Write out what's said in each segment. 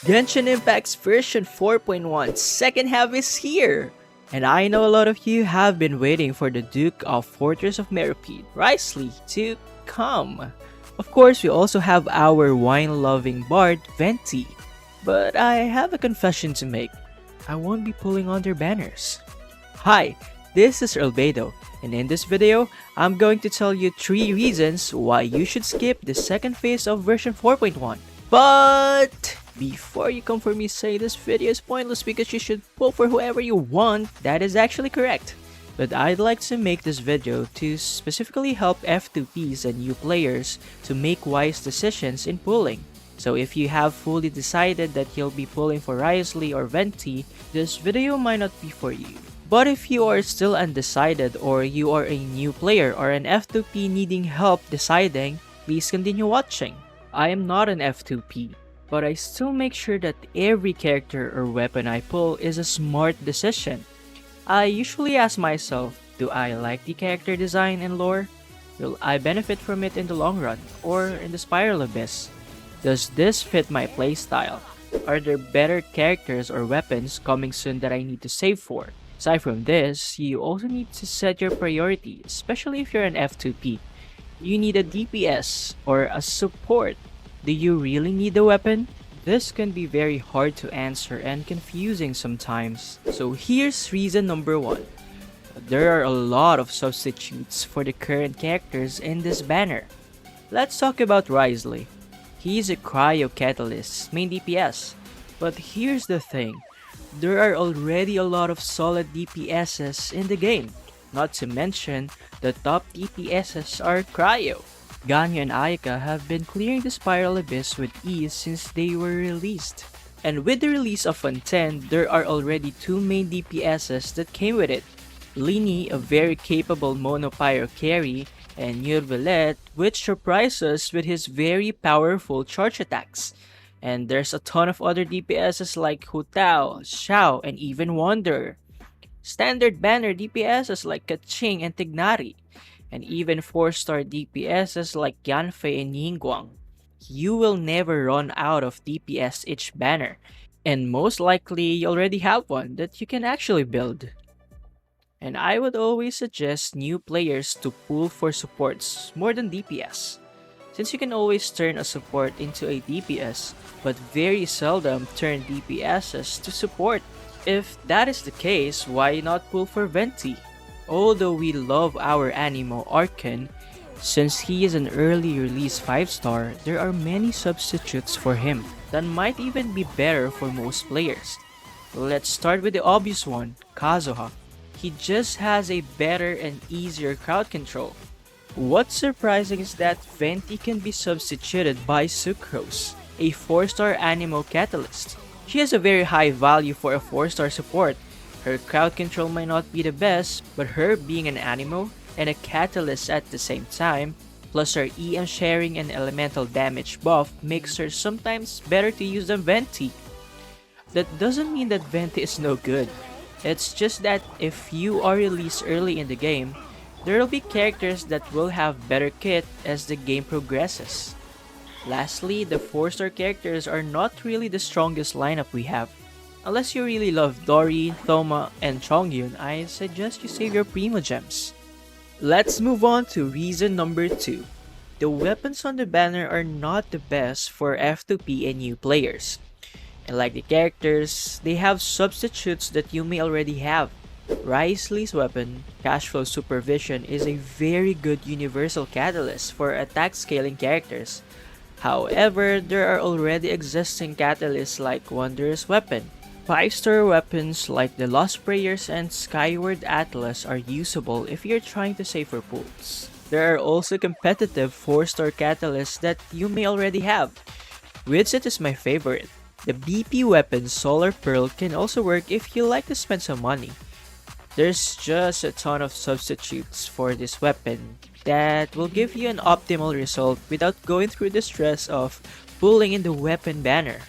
Genshin Impact's version 4.1 second half is here! And I know a lot of you have been waiting for the Duke of Fortress of Meropide, Wriothesley, to come. Of course, we also have our wine-loving bard, Venti. But I have a confession to make. I won't be pulling on their banners. Hi, this is Albedo, and in this video, I'm going to tell you 3 reasons why you should skip the second phase of version 4.1. But before you come for me say this video is pointless because you should pull for whoever you want, that is actually correct. But I'd like to make this video to specifically help F2Ps and new players to make wise decisions in pulling. So if you have fully decided that you'll be pulling for Wriothesley or Venti, this video might not be for you. But if you are still undecided or you are a new player or an F2P needing help deciding, please continue watching. I am not an F2P, but I still make sure that every character or weapon I pull is a smart decision. I usually ask myself, do I like the character design and lore? Will I benefit from it in the long run or in the spiral abyss? Does this fit my playstyle? Are there better characters or weapons coming soon that I need to save for? Aside from this, you also need to set your priority, especially if you're an F2P. You need a DPS or a support. Do you really need a weapon? This can be very hard to answer and confusing sometimes. So here's reason number 1. There are a lot of substitutes for the current characters in this banner. Let's talk about Wriothesley. He's a cryo catalyst, main DPS. But here's the thing. There are already a lot of solid DPSs in the game. Not to mention, the top DPSs are cryo. Ganyu and Ayaka have been clearing the spiral abyss with ease since they were released. And with the release of Fontaine, there are already 2 main DPSs that came with it. Lini, a very capable mono pyro carry, and Yurvelet, which surprises with his very powerful charge attacks. And there's a ton of other DPSs like Hu Tao, Xiao, and even Wanderer. Standard banner DPSs like Kaching and Tignari, and even 4-star DPSs like Yanfei and Yingguang. You will never run out of DPS each banner, and most likely you already have one that you can actually build. And I would always suggest new players to pull for supports more than DPS, since you can always turn a support into a DPS, but very seldom turn DPSs to support. If that is the case, why not pull for Venti? Although we love our animo Archon, since he is an early release 5-star, there are many substitutes for him that might even be better for most players. Let's start with the obvious one, Kazuha. He just has a better and easier crowd control. What's surprising is that Venti can be substituted by Sucrose, a 4-star animo catalyst. She has a very high value for a 4-star support. Her crowd control might not be the best, but her being an animo and a catalyst at the same time, plus her EM sharing and elemental damage buff makes her sometimes better to use than Venti. That doesn't mean that Venti is no good. It's just that if you are released early in the game, there will be characters that will have better kit as the game progresses. Lastly, the 4-star characters are not really the strongest lineup we have. Unless you really love Dori, Thoma, and Chongyun, I suggest you save your Primo Gems. Let's move on to reason number 2. The weapons on the banner are not the best for F2P and new players. And like the characters, they have substitutes that you may already have. Wriothesley's weapon, Cashflow Supervision, is a very good universal catalyst for attack scaling characters. However, there are already existing catalysts like Wanderer's weapon. 5-star weapons like the Lost Prayers and Skyward Atlas are usable if you're trying to save for pulls. There are also competitive 4-star catalysts that you may already have. Widget is my favorite. The BP weapon Solar Pearl can also work if you like to spend some money. There's just a ton of substitutes for this weapon that will give you an optimal result without going through the stress of pulling in the weapon banner.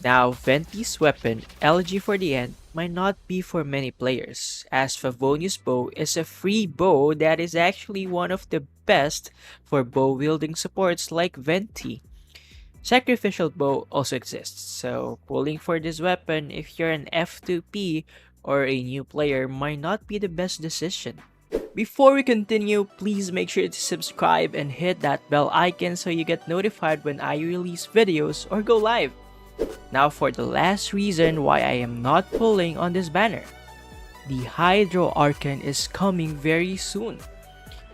Now, Venti's weapon, Elegy for the End, might not be for many players, as Favonius Bow is a free bow that is actually one of the best for bow wielding supports like Venti. Sacrificial bow also exists, so pulling for this weapon if you're an F2P or a new player might not be the best decision. Before we continue, please make sure to subscribe and hit that bell icon so you get notified when I release videos or go live. Now for the last reason why I am not pulling on this banner. The Hydro Archon is coming very soon.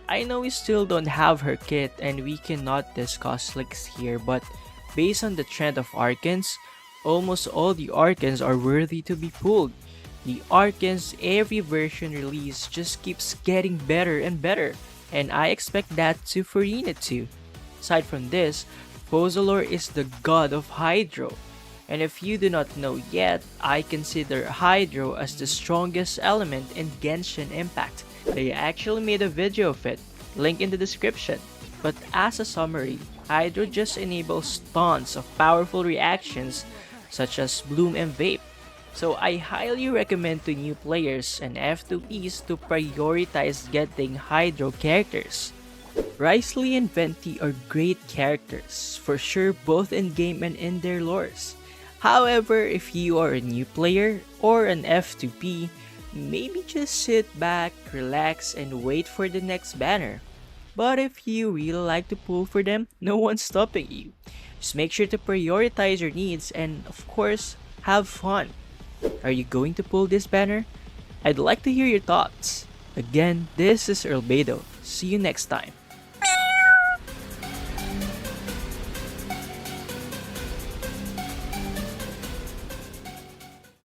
I know we still don't have her kit and we cannot discuss leaks here, but based on the trend of Archons, almost all the Archons are worthy to be pulled. The Archons every version release just keeps getting better and better, and I expect that to Farina too. Aside from this, Fozolor is the god of Hydro. And if you do not know yet, I consider Hydro as the strongest element in Genshin Impact. I actually made a video of it, link in the description. But as a summary, Hydro just enables tons of powerful reactions such as Bloom and Vape. So I highly recommend to new players and F2Ps to prioritize getting Hydro characters. Wriothesley and Venti are great characters, for sure both in game and in their lores. However, if you are a new player or an F2P, maybe just sit back, relax, and wait for the next banner. But if you really like to pull for them, no one's stopping you. Just make sure to prioritize your needs and, of course, have fun. Are you going to pull this banner? I'd like to hear your thoughts. Again, this is Earl Bedo. See you next time.